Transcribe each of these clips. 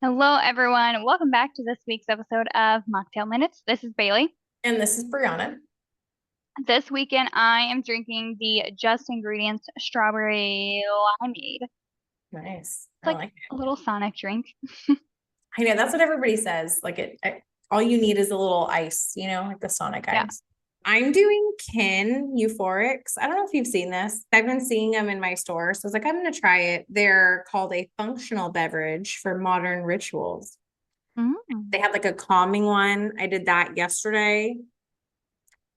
Hello, everyone. Welcome back to this week's episode of Mocktail Minutes. This is Bailey. And this is Brianna. This weekend, I am drinking the Just Ingredients Strawberry Limeade. It's Nice. I like like a it. little Sonic drink. I know that's what everybody says. All you need is a little ice, like the Sonic Yeah. ice. I'm doing Kin Euphorics. I don't know if you've seen this. I've been seeing them in my store. So I was like, I'm going to try it. They're called a functional beverage for modern rituals. Mm. They have like a calming one. I did that yesterday.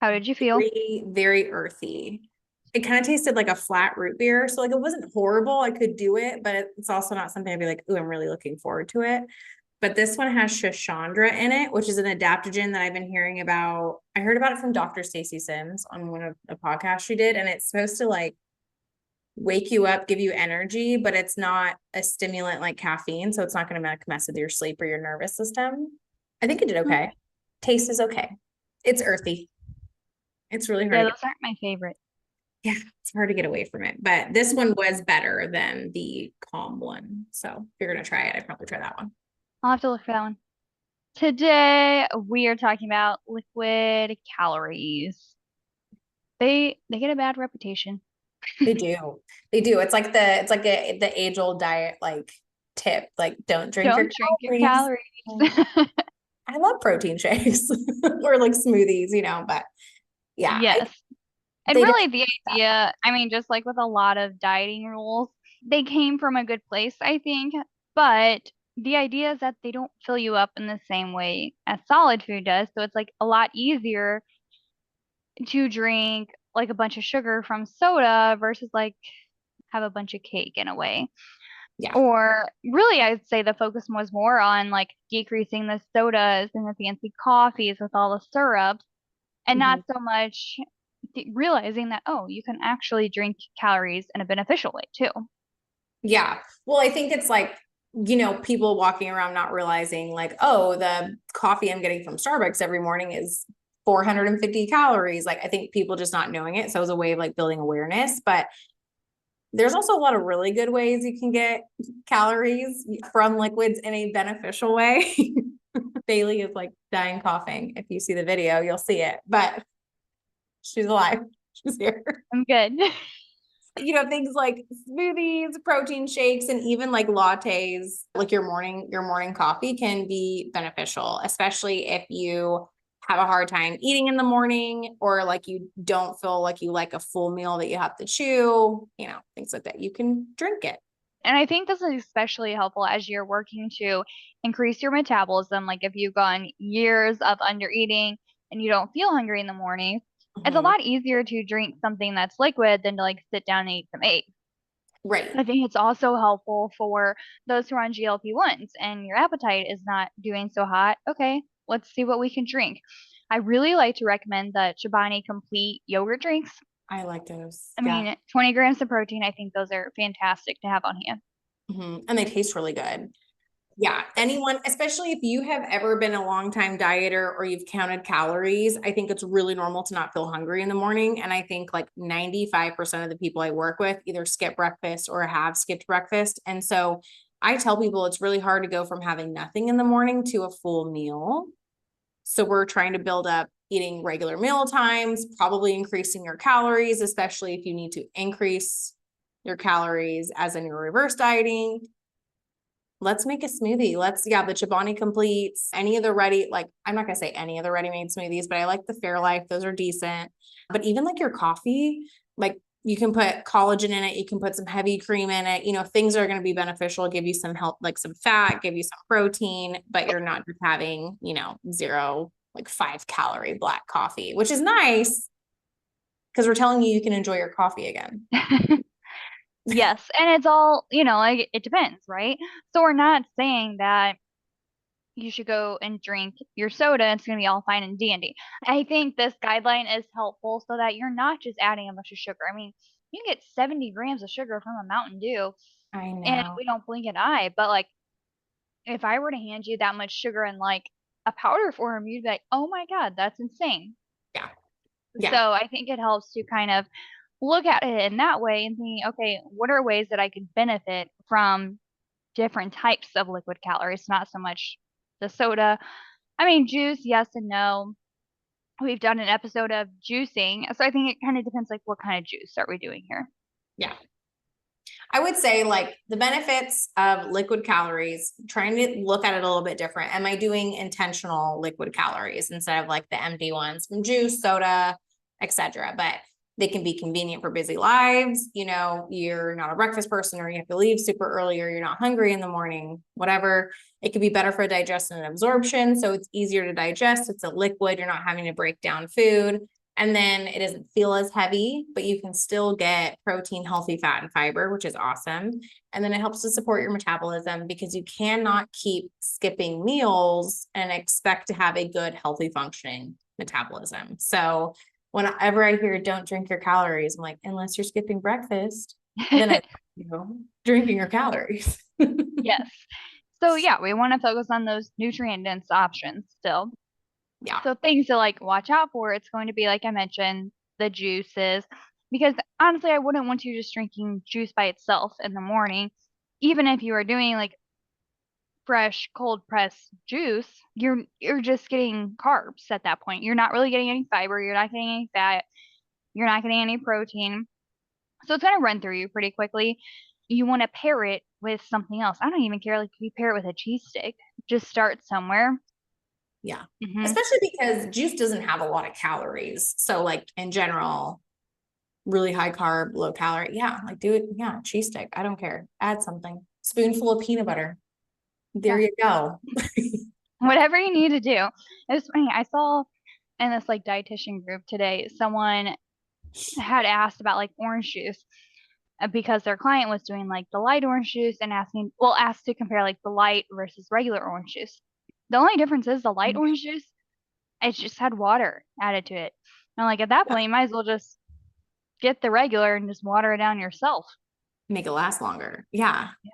How did you feel? Very, very earthy. It kind of tasted like a flat root beer. So like it wasn't horrible. I could do it, but it's also not something I'd be like, ooh, I'm really looking forward to it. But this one has Shashandra in it, which is an adaptogen that I've been hearing about. I heard about it from Dr. Stacey Sims on one of the podcasts she did, and it's supposed to like wake you up, give you energy, but it's not a stimulant like caffeine, so it's not going to mess with your sleep or your nervous system. I think it did Mm. okay. Taste is okay. It's earthy. It's really hard Yeah, to those get. aren't my favorite. Yeah, it's hard to get away from it. But this one was better than the calm one. So if you're gonna try it, I'd probably try that one. I'll have to look for that one. Today, we are talking about liquid calories. They get a bad reputation. They do. They do. It's like the age old diet like tip. Like don't drink your Don't drink your calories. calories. I love protein shakes or like smoothies, but yeah, Yes. And they really, definitely the that. idea, I mean, just like with a lot of dieting rules, they came from a good place, I think. But the idea is that they don't fill you up in the same way as solid food does. So it's like a lot easier to drink like a bunch of sugar from soda versus like have a bunch of cake in a way. Yeah. Or really, I'd say the focus was more on like decreasing the sodas and the fancy coffees with all the syrups and not Mhm. so much realizing that, oh, you can actually drink calories in a beneficial way too. Yeah. Well, I think it's like, people walking around not realizing, like, oh, the coffee I'm getting from Starbucks every morning is 450 calories. Like, I think people just not knowing it. So it was a way of like building awareness. But there's also a lot of really good ways you can get calories from liquids in a beneficial way. Bailey is like dying coughing. If you see the video, you'll see it. But she's alive. She's here. I'm good. Things like smoothies, protein shakes, and even like lattes, like your morning coffee can be beneficial, especially if you have a hard time eating in the morning or like you don't feel like you like a full meal that you have to chew, things like that. You can drink it. And I think this is especially helpful as you're working to increase your metabolism. Like if you've gone years of under eating and you don't feel hungry in the morning, it's a Mhm. lot easier to drink something that's liquid than to like sit down and eat some eggs. Right. I think it's also helpful for those who are on GLP-1s and your appetite is not doing so hot. Okay, let's see what we can drink. I really like to recommend the Chobani Complete yogurt drinks. I like those. I Yeah. mean, 20 grams of protein, I think those are fantastic to have on hand. And they taste really good. Yeah, anyone, especially if you have ever been a long time dieter or you've counted calories, I think it's really normal to not feel hungry in the morning. And I think like 95% of the people I work with either skip breakfast or have skipped breakfast. And so I tell people it's really hard to go from having nothing in the morning to a full meal. So we're trying to build up eating regular meal times, probably increasing your calories, especially if you need to increase your calories as in your reverse dieting. Let's make a smoothie. Yeah, the Chobani Completes, any of the ready, like, I'm not going to say any of the ready made smoothies, but I like the Fairlife. Those are decent. But even like your coffee, like, you can put collagen in it. You can put some heavy cream in it. Things are going to be beneficial, give you some help, like some fat, give you some protein, but you're not just having, zero, like 5 calorie black coffee, which is nice because we're telling you can enjoy your coffee again. Yes, and it's all, like it depends, right? So we're not saying that you should go and drink your soda. It's going to be all fine and dandy. I think this guideline is helpful so that you're not just adding a bunch of sugar. I mean, you can get 70 grams of sugar from a Mountain Dew I and know. we don't blink an eye. But like, if I were to hand you that much sugar in like a powder form, you'd be like, oh my God, that's insane. Yeah. So Yeah. I think it helps to kind of look at it in that way and think, okay, what are ways that I could benefit from different types of liquid calories, not so much the soda. I mean, juice, yes and no. We've done an episode of juicing, so I think it kind of depends like what kind of juice are we doing here. Yeah. I would say like the benefits of liquid calories, trying to look at it a little bit different. Am I doing intentional liquid calories instead of like the empty ones from juice, soda, etc.? But they can be convenient for busy lives. You know, you're not a breakfast person or you have to leave super early or you're not hungry in the morning, whatever. It could be better for digestion and absorption. So it's easier to digest. It's a liquid. You're not having to break down food. And then it doesn't feel as heavy, but you can still get protein, healthy fat, and fiber, which is awesome. And then it helps to support your metabolism because you cannot keep skipping meals and expect to have a good, healthy functioning metabolism. So whenever I hear don't drink your calories, I'm like, unless you're skipping breakfast, then I, drinking your calories. Yes. So yeah, we want to focus on those nutrient dense options still. Yeah. So things to like watch out for, it's going to be like I mentioned, the juices. Because honestly, I wouldn't want you just drinking juice by itself in the morning. Even if you are doing like fresh cold pressed juice, you're just getting carbs at that point. You're not really getting any fiber, you're not getting any fat, you're not getting any protein. So it's gonna run through you pretty quickly. You want to pair it with something else. I don't even care like if you pair it with a cheese stick. Just start somewhere. Yeah. Hmm. Especially because juice doesn't have a lot of calories. So like in general, really high carb, low calorie. Yeah, like do it. Yeah, cheese stick. I don't care. Add something. Spoonful of peanut butter. There Yeah. you go. Whatever you need to do. It was funny. I saw in this like dietitian group today, someone had asked about like orange juice because their client was doing like the light orange juice and asked to compare like the light versus regular orange juice. The only difference is the light orange juice, it just had water added to it. And like at that Yeah. point, you might as well just get the regular and just water it down yourself. Make it last longer. Yeah. Yeah,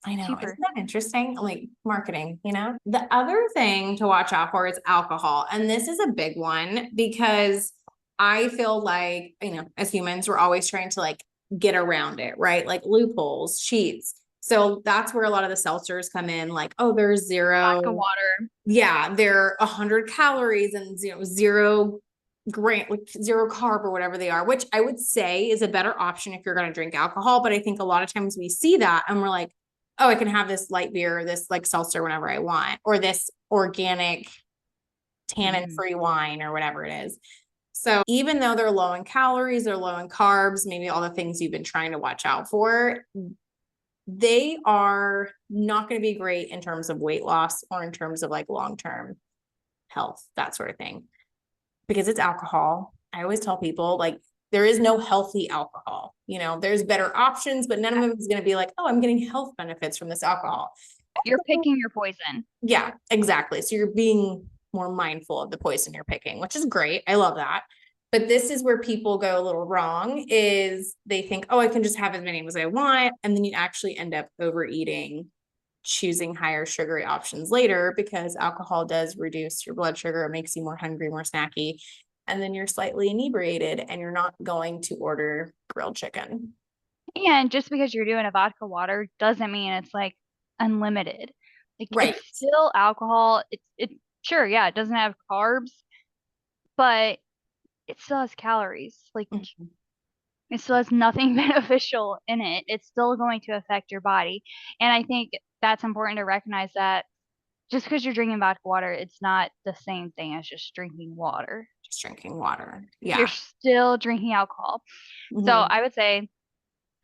I know. Isn't cheaper. that interesting? Like marketing, you know? The other thing to watch out for is alcohol. And this is a big one because I feel like, you know, as humans, we're always trying to like get around it, right? Like loopholes, cheats. So that's where a lot of the seltzers come in, like, oh, there's Vodka zero. water. Yeah, they're 100 calories and zero gram, like zero carb or whatever they are, which I would say is a better option if you're going to drink alcohol. But I think a lot of times we see that and we're like, oh, I can have this light beer, or this like seltzer whenever I want, or this organic tannin Mm. free wine or whatever it is. So even though they're low in calories, they're low in carbs, maybe all the things you've been trying to watch out for, they are not going to be great in terms of weight loss or in terms of like long-term health, that sort of thing, because it's alcohol. I always tell people like there is no healthy alcohol. You know, there's better options, but none of them is going to be like, oh, I'm getting health benefits from this alcohol. You're picking your poison. Yeah, exactly. So you're being more mindful of the poison you're picking, which is great. I love that. But this is where people go a little wrong is they think, oh, I can just have as many as I want. And then you actually end up overeating, choosing higher sugary options later because alcohol does reduce your blood sugar. It makes you more hungry, more snacky. And then you're slightly inebriated and you're not going to order grilled chicken. And just because you're doing a vodka water doesn't mean it's like unlimited. Like Right. it's still alcohol. It's sure, yeah, it doesn't have carbs, but it still has calories. Like Mhm. it still has nothing beneficial in it. It's still going to affect your body. And I think that's important to recognize that just because you're drinking vodka water, it's not the same thing as just drinking water. Just drinking water. You're Yeah. still drinking alcohol. So Mhm. I would say,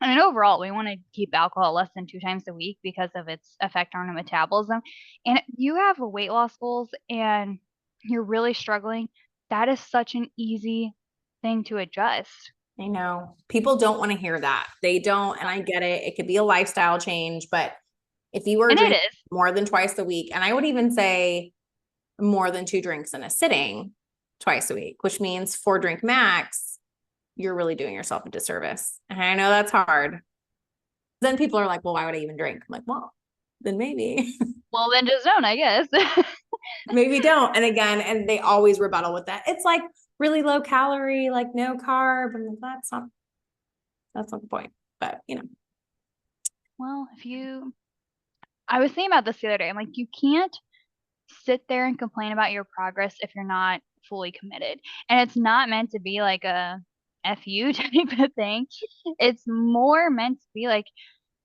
I mean, overall, we want to keep alcohol less than 2 times a week because of its effect on our metabolism. And if you have weight loss goals and you're really struggling, that is such an easy thing to adjust. I know people don't want to hear that. They don't. And I get it. It could be a lifestyle change, but if you were And it drinking is. more than twice a week, and I would even say more than 2 drinks in a sitting twice a week, which means 4 drink max, you're really doing yourself a disservice. And I know that's hard. Then people are like, well, why would I even drink? I'm like, well, then maybe, Well, then just don't, I guess. maybe don't. And again, and they always rebuttal with that. It's like really low calorie, like no carb. And like, that's not the point. But you know, Well, if you I was thinking about this the other day. I'm like, you can't sit there and complain about your progress if you're not fully committed. And it's not meant to be like a F you type of thing. It's more meant to be like,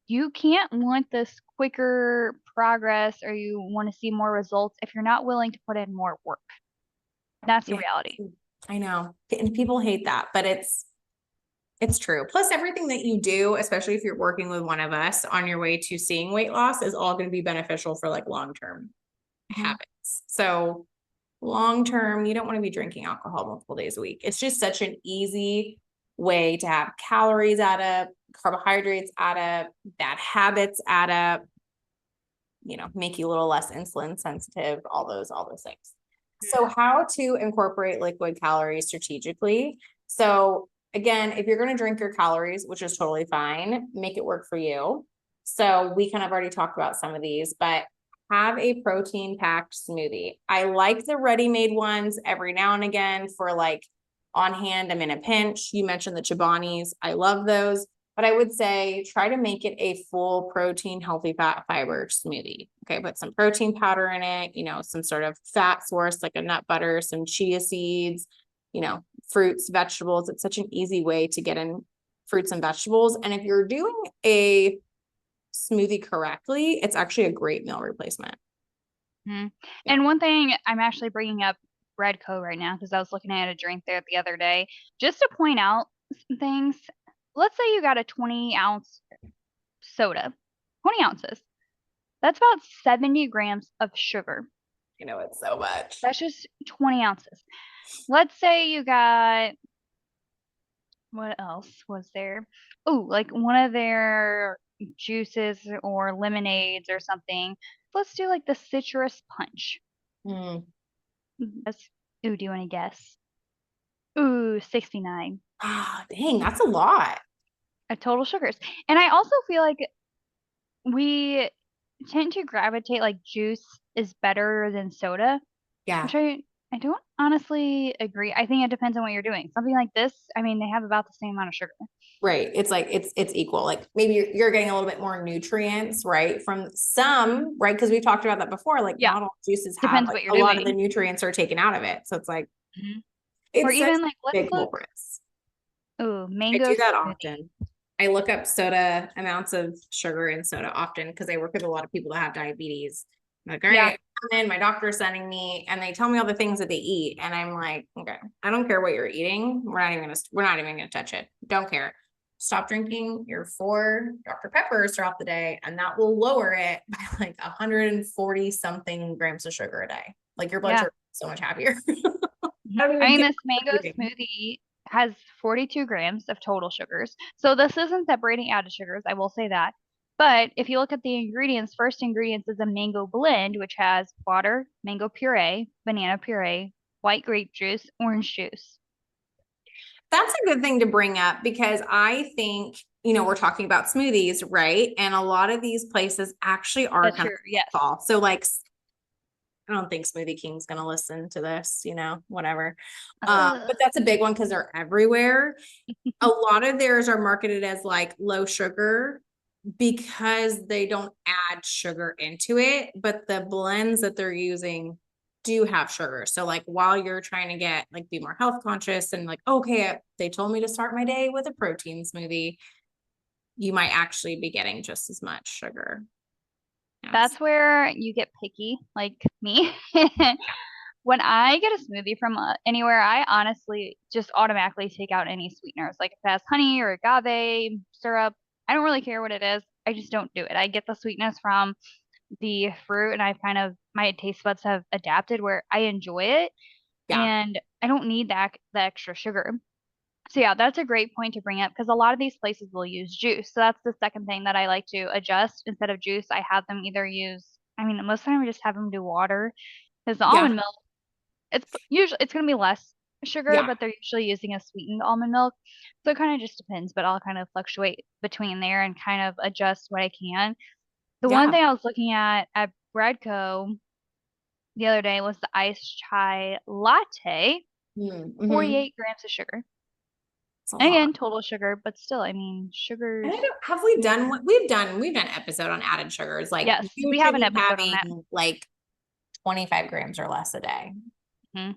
you can't want this quicker progress or you want to see more results if you're not willing to put in more work. That's the Yeah, reality. I know. And people hate that, but it's true. Plus everything that you do, especially if you're working with one of us on your way to seeing weight loss, is all going to be beneficial for like long-term Mhm. habits. So long term, you don't want to be drinking alcohol multiple days a week. It's just such an easy way to have calories add up, carbohydrates add up, bad habits add up, make you a little less insulin sensitive, all those things. So how to incorporate liquid calories strategically. So again, if you're going to drink your calories, which is totally fine, make it work for you. So we kind of already talked about some of these, but have a protein packed smoothie. I like the ready-made ones every now and again for like on hand. I'm in a pinch. You mentioned the Chobani's. I love those. But I would say try to make it a full protein, healthy fat fiber smoothie. Okay, put some protein powder in it, some sort of fat source like a nut butter, some chia seeds, fruits, vegetables. It's such an easy way to get in fruits and vegetables. And if you're doing a smoothie correctly, it's actually a great meal replacement. Mhm. Yeah. And one thing I'm actually bringing up Redco right now because I was looking at a drink there the other day just to point out some things. Let's say you got a 20-ounce soda, 20 ounces. That's about 70 grams of sugar. It's so much. That's just 20 ounces. Let's say you got, what else was there? Oh, like one of their juices or lemonades or something. Let's do like the citrus punch. Mm. That's, ooh, do you want to guess? Ooh, 69 Ah, dang, that's a lot. of total sugars. And I also feel like we tend to gravitate like juice is better than soda, Yeah. which I don't honestly agree. I think it depends on what you're doing. Something like this, I mean, they have about the same amount of sugar. Right. It's like it's equal. Like maybe you're getting a little bit more nutrients, right? From some, right? Because we've talked about that before. Like Yeah, not all juices have depends like what you're a lot of the doing. nutrients are taken out of it. So it's like Mhm. Or it's such even like, let's big look. culprits. Ooh, I mango do that smoothie. often. I look up soda amounts of sugar in soda often because I work with a lot of people that have diabetes. I'm like, all Yeah, right, I'm in, my doctor's sending me, and they tell me all the things that they eat. And I'm like, okay, I don't care what you're eating. We're not even gonna touch it. Don't care. Stop drinking your 4 Dr. Peppers throughout the day, and that will lower it by like 140 something grams of sugar a day. Like your blood yeah. sugar is so much happier. Mhm. I don't I even mean, care this what mango you're eating. smoothie has 42 grams of total sugars. So this isn't separating added sugars, I will say that. But if you look at the ingredients, first ingredients is a mango blend, which has water, mango puree, banana puree, white grape juice, orange juice. That's a good thing to bring up because I think, we're talking about smoothies, right? And a lot of these places actually are That's kind true. Yes. of fall. So like I don't think Smoothie King's gonna listen to this, whatever. Ugh. But that's a big one because they're everywhere. A lot of theirs are marketed as like low sugar because they don't add sugar into it, but the blends that they're using do have sugar. So like while you're trying to get like be more health conscious and like, okay, they told me to start my day with a protein smoothie, you might actually be getting just as much sugar. Yes. That's where you get picky, like me. When I get a smoothie from anywhere, I honestly just automatically take out any sweeteners. Like if it has honey or agave syrup, I don't really care what it is. I just don't do it. I get the sweetness from the fruit, and I've kind of my taste buds have adapted where I enjoy it, Yeah. and I don't need the extra sugar. So yeah, that's a great point to bring up because a lot of these places will use juice. So that's the second thing that I like to adjust. Instead of juice, I have them either use, I mean, most of the time I just have them do water because the Yeah. almond milk, it's going to be less sugar, Yeah. but they're usually using a sweetened almond milk. So it kind of just depends, but I'll kind of fluctuate between there and kind of adjust what I can. The one Yeah. thing I was looking at Bradco the other day was the iced chai latte, Mm-hmm. 48 grams of sugar. It's a And lot. again, total sugar, but still, I mean, And sugars. have we done what we've done episode on added sugars. Like Yes, you we should have an be episode on that. having like 25 grams or less a day Mhm.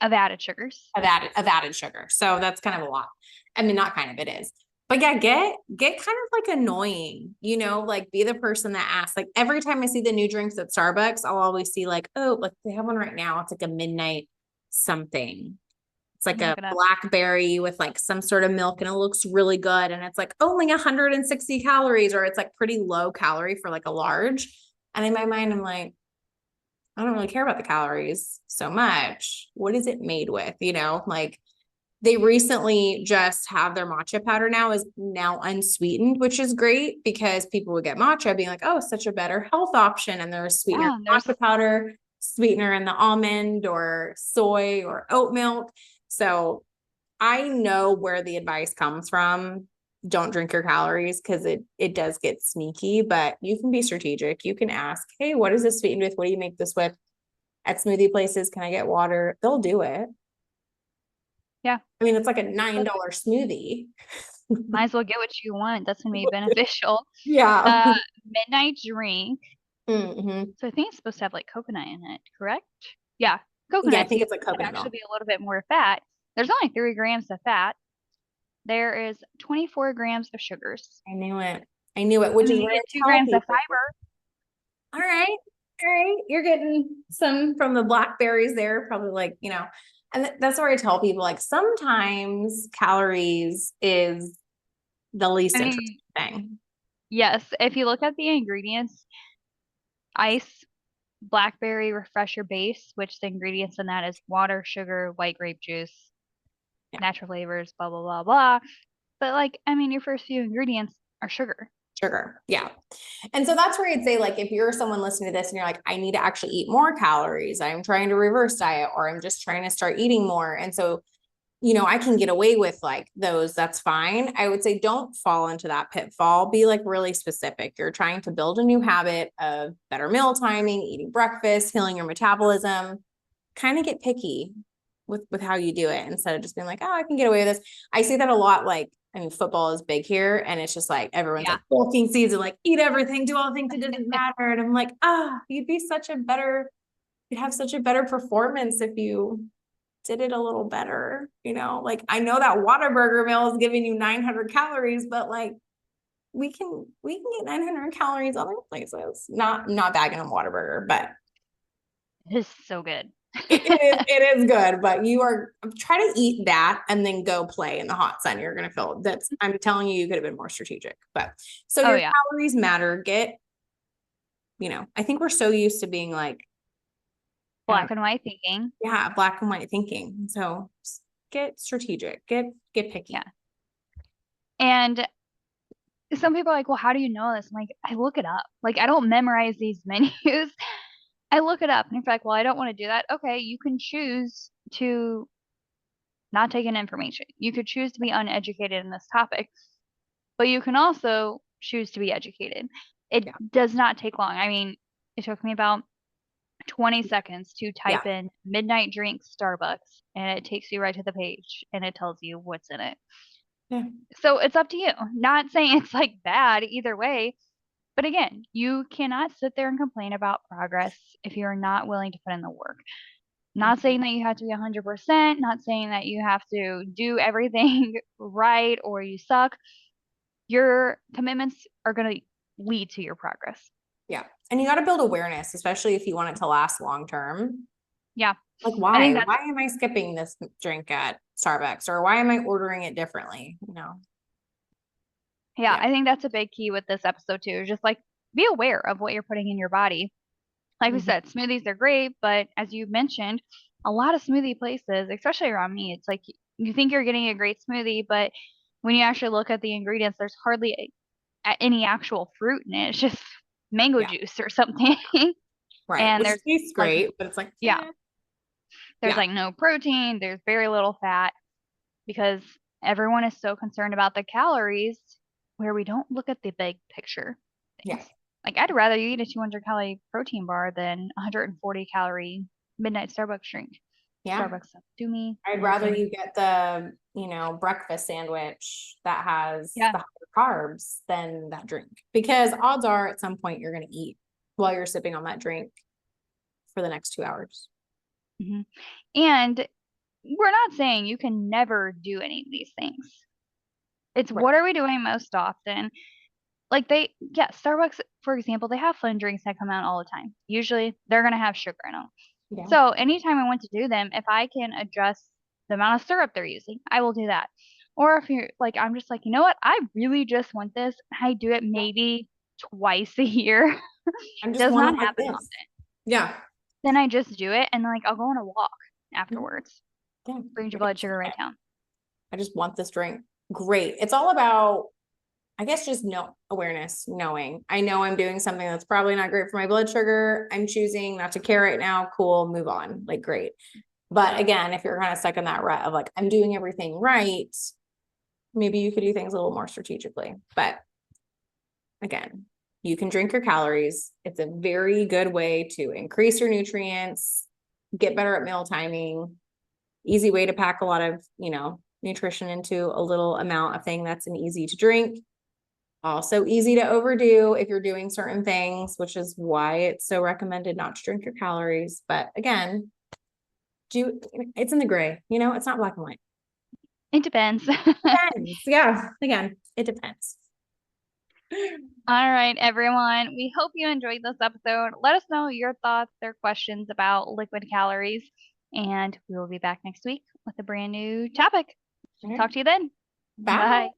Of added sugars. of added sugar. So that's kind of a lot. I mean, not kind of, it is. But yeah, get kind of like annoying, like be the person that asks. Like every time I see the new drinks at Starbucks, I'll always see like, oh, like they have one right now. It's like a midnight something. It's Let like me a look it up. blackberry with like some sort of milk and it looks really good. And it's like only 160 calories, or it's like pretty low calorie for like a large. And in my mind, I'm like, I don't really care about the calories so much. What is it made with? Like they recently just have their matcha powder now is now unsweetened, which is great because people would get matcha being like, oh, such a better health option. And there's sweetener Yeah, there's matcha powder, sweetener in the almond or soy or oat milk. So I know where the advice comes from. Don't drink your calories because it does get sneaky, but you can be strategic. You can ask, hey, what is this sweetened with? What do you make this with? At smoothie places, can I get water? They'll do it. yeah. I mean, it's like a $9 But smoothie. might as well get what you want. That's gonna be beneficial. Yeah. The midnight drink. Mm-hmm. So I think it's supposed to have like coconut in it, correct? Yeah, Yeah, I coconut. So think you it's like could coconut actually milk. be a little bit more fat. There's only 3 grams of fat. There is 24 grams of sugars. I knew it. I knew it, And which then is you where I get two tell grams of people, fiber. all right, all right, you're getting some from the blackberries there, probably like, and that's where I tell people like sometimes calories is the least I interesting mean, thing. yes, if you look at the ingredients, ice, blackberry refresher base, which the ingredients in that is water, sugar, white grape juice, Yeah. natural flavors, blah, blah, blah, blah. But like, I mean, your first few ingredients are sugar. Sugar. Yeah. And so that's where I'd say, like, if you're someone listening to this and you're like, I need to actually eat more calories, I'm trying to reverse diet, or I'm just trying to start eating more. And so, I can get away with like those, that's fine. I would say don't fall into that pitfall. Be like really specific. You're trying to build a new habit of better meal timing, eating breakfast, healing your metabolism. Kind of get picky with how you do it instead of just being like, oh, I can get away with this. I see that a lot. Like, I mean, football is big here, and it's just like everyone's Yeah. like bulking season, like eat everything, do all things, it doesn't matter. And I'm like, you'd have such a better performance if you did it a little better. Like I know that Whataburger meal is giving you 900 calories, but like we can get 900 calories other places. Not bagging on Whataburger, but It is so good. it is good, but you are try to eat that and then go play in the hot sun. You're gonna feel that's I'm telling you, you could have been more strategic. But so Oh your yeah. calories matter. I think we're so used to being like, I don't know, Black and white thinking. yeah, black and white thinking. So get strategic, get picky. Yeah. And some people are like, well, how do you know this? I'm like, I look it up. Like, I don't memorize these menus. I look it up. And if you're like, well, I don't want to do that. Okay, you can choose to not take in information. You could choose to be uneducated in this topic, but you can also choose to be educated. It Yeah. does not take long. I mean, it took me about 20 seconds to Yeah. type in midnight drink Starbucks, and it takes you right to the page and it tells you what's in it. Yeah. So it's up to you. Not saying it's like bad either way, but again, you cannot sit there and complain about progress if you're not willing to put in the work. Not saying that you have to be 100%, not saying that you have to do everything right or you suck. Your commitments are going to lead to your progress. Yeah. And you got to build awareness, especially if you want it to last long term. Yeah. Like, I think why? that's, Why am I skipping this drink at Starbucks? Or why am I ordering it differently? yeah, Yeah. I think that's a big key with this episode too. Just like be aware of what you're putting in your body. Like we Mhm. said, smoothies are great, but as you mentioned, a lot of smoothie places, especially around me, it's like you think you're getting a great smoothie, but when you actually look at the ingredients, there's hardly any actual fruit in it. It's just mango Yeah. juice or something. Right. And Which there's tastes like, great, but it's like, yeah, there's yeah. like no protein, there's very little fat because everyone is so concerned about the calories where we don't look at the big picture Yeah. things. Like I'd rather you eat a 200 calorie protein bar than 140 calorie midnight Starbucks drink. Yeah. Starbucks stuff do me I'd rather nothing. you get the, breakfast sandwich that has Yeah. the higher carbs than that drink. Because odds are at some point you're going to eat while you're sipping on that drink for the next 2 hours. Hmm. And we're not saying you can never do any of these things. It's Right. what are we doing most often? Like yeah, Starbucks, for example, they have fun drinks that come out all the time. Usually they're going to have sugar in them. Yeah. So anytime I want to do them, if I can adjust the amount of syrup they're using, I will do that. Or if you're like, I'm just like, you know what? I really just want this. I do it maybe twice a year. I just Does want not it like happen this. often. Yeah. Then I just do it and like I'll go on a walk Mhm. afterwards. Yeah. Brings your Like, blood sugar right down. I just want this drink. Great. It's all about, I guess, just awareness, knowing. I know I'm doing something that's probably not great for my blood sugar. I'm choosing not to care right now. Cool, move on. Like, great. But again, if you're kind of stuck in that rut of like, I'm doing everything right, maybe you could do things a little more strategically. But again, you can drink your calories. It's a very good way to increase your nutrients, get better at meal timing, easy way to pack a lot of, nutrition into a little amount of thing that's an easy to drink. Also easy to overdo if you're doing certain things, which is why it's so recommended not to drink your calories. But again, it's in the gray, it's not black and white. It depends. Depends. Yeah. Again, it depends. All right, everyone. We hope you enjoyed this episode. Let us know your thoughts or questions about liquid calories, and we will be back next week with a brand new topic. All right. Talk to you then. Bye. Bye.